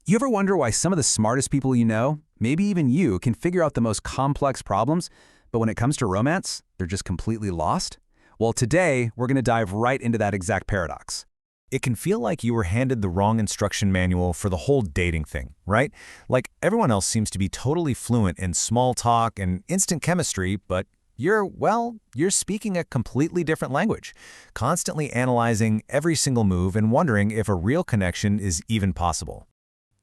You ever wonder why some of the smartest people you know, maybe even you, can figure out the most complex problems, but when it comes to romance, they're just completely lost? Well, today, we're going to dive right into that exact paradox. It can feel like you were handed the wrong instruction manual for the whole dating thing, right? Like everyone else seems to be totally fluent in small talk and instant chemistry, but you're speaking a completely different language, constantly analyzing every single move and wondering if a real connection is even possible.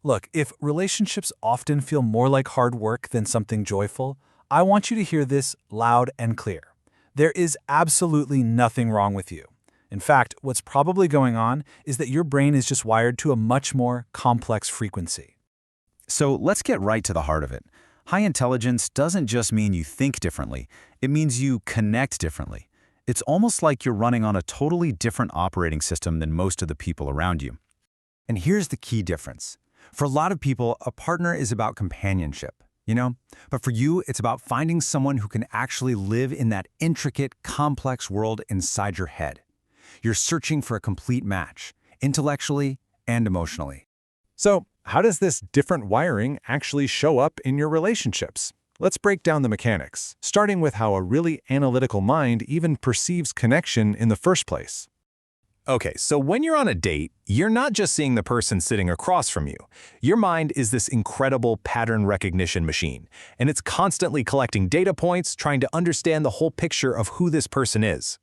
Look, if relationships often feel more like hard work than something joyful, I want you to hear this loud and clear. There is absolutely nothing wrong with you. In fact, what's probably going on is that your brain is just wired to a much more complex frequency. So let's get right to the heart of it. High intelligence doesn't just mean you think differently, it means you connect differently. It's almost like you're running on a totally different operating system than most of the people around you. And here's the key difference. For a lot of people, a partner is about companionship, But for you, it's about finding someone who can actually live in that intricate, complex world inside your head. You're searching for a complete match, intellectually and emotionally. So, how does this different wiring actually show up in your relationships? Let's break down the mechanics, starting with how a really analytical mind even perceives connection in the first place. Okay, so when you're on a date, you're not just seeing the person sitting across from you. Your mind is this incredible pattern recognition machine, and it's constantly collecting data points, trying to understand the whole picture of who this person is.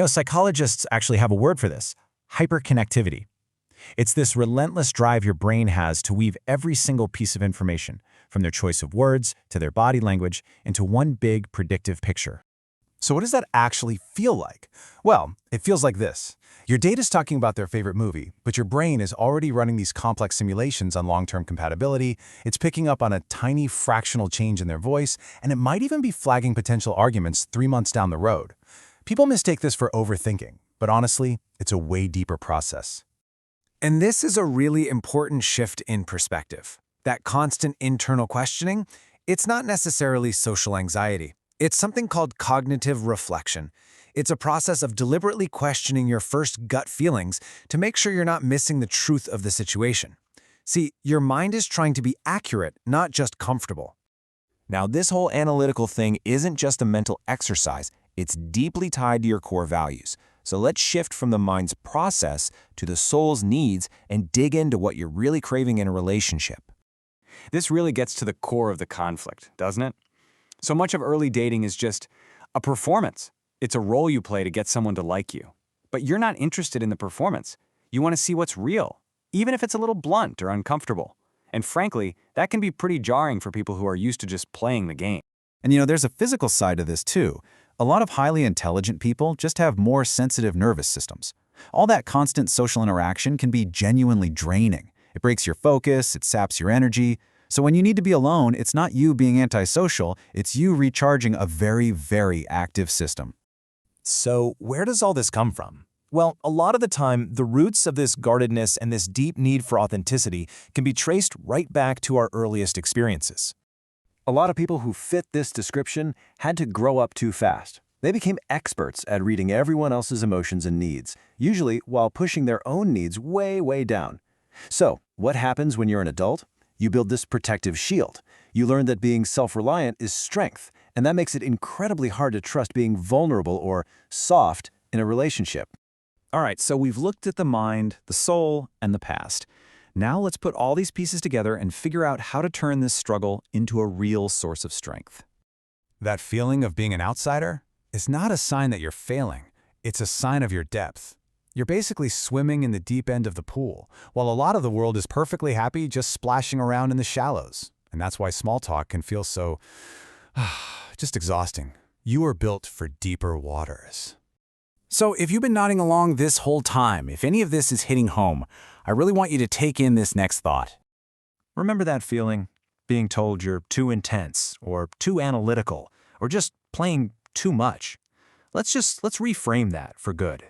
Psychologists actually have a word for this: hyperconnectivity. It's this relentless drive your brain has to weave every single piece of information, from their choice of words to their body language, into one big predictive picture. So what does that actually feel like? Well, it feels like this. Your date is talking about their favorite movie, but your brain is already running these complex simulations on long-term compatibility. It's picking up on a tiny fractional change in their voice, and it might even be flagging potential arguments 3 months down the road. People mistake this for overthinking, but honestly, it's a way deeper process. And this is a really important shift in perspective. That constant internal questioning, it's not necessarily social anxiety. It's something called cognitive reflection. It's a process of deliberately questioning your first gut feelings to make sure you're not missing the truth of the situation. See, your mind is trying to be accurate, not just comfortable. Now, this whole analytical thing isn't just a mental exercise. It's deeply tied to your core values. So let's shift from the mind's process to the soul's needs and dig into what you're really craving in a relationship. This really gets to the core of the conflict, doesn't it? So much of early dating is just a performance. It's a role you play to get someone to like you. But you're not interested in the performance. You want to see what's real, even if it's a little blunt or uncomfortable. And frankly, that can be pretty jarring for people who are used to just playing the game. And there's a physical side to this too. A lot of highly intelligent people just have more sensitive nervous systems. All that constant social interaction can be genuinely draining. It breaks your focus, it saps your energy. So when you need to be alone, it's not you being antisocial, it's you recharging a very, very active system. So where does all this come from? Well, a lot of the time, the roots of this guardedness and this deep need for authenticity can be traced right back to our earliest experiences. A lot of people who fit this description had to grow up too fast. They became experts at reading everyone else's emotions and needs, usually while pushing their own needs way, way down. So, what happens when you're an adult? You build this protective shield. You learn that being self-reliant is strength, and that makes it incredibly hard to trust being vulnerable or soft in a relationship. All right, so we've looked at the mind, the soul, and the past. Now let's put all these pieces together and figure out how to turn this struggle into a real source of strength. That feeling of being an outsider is not a sign that you're failing. It's a sign of your depth. You're basically swimming in the deep end of the pool, while a lot of the world is perfectly happy just splashing around in the shallows. And that's why small talk can feel so just exhausting. You are built for deeper waters. So if you've been nodding along this whole time, if any of this is hitting home, I really want you to take in this next thought. Remember that feeling? Being told you're too intense, or too analytical, or just playing too much. Let's reframe that for good.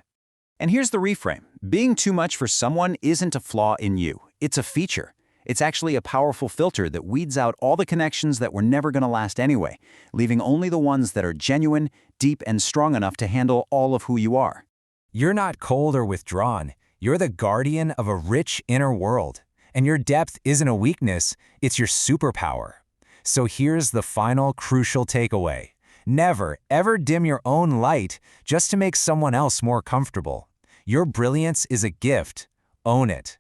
And here's the reframe. Being too much for someone isn't a flaw in you. It's a feature. It's actually a powerful filter that weeds out all the connections that were never going to last anyway, leaving only the ones that are genuine, deep, and strong enough to handle all of who you are. You're not cold or withdrawn. You're the guardian of a rich inner world. And your depth isn't a weakness, it's your superpower. So here's the final crucial takeaway. Never, ever dim your own light just to make someone else more comfortable. Your brilliance is a gift. Own it.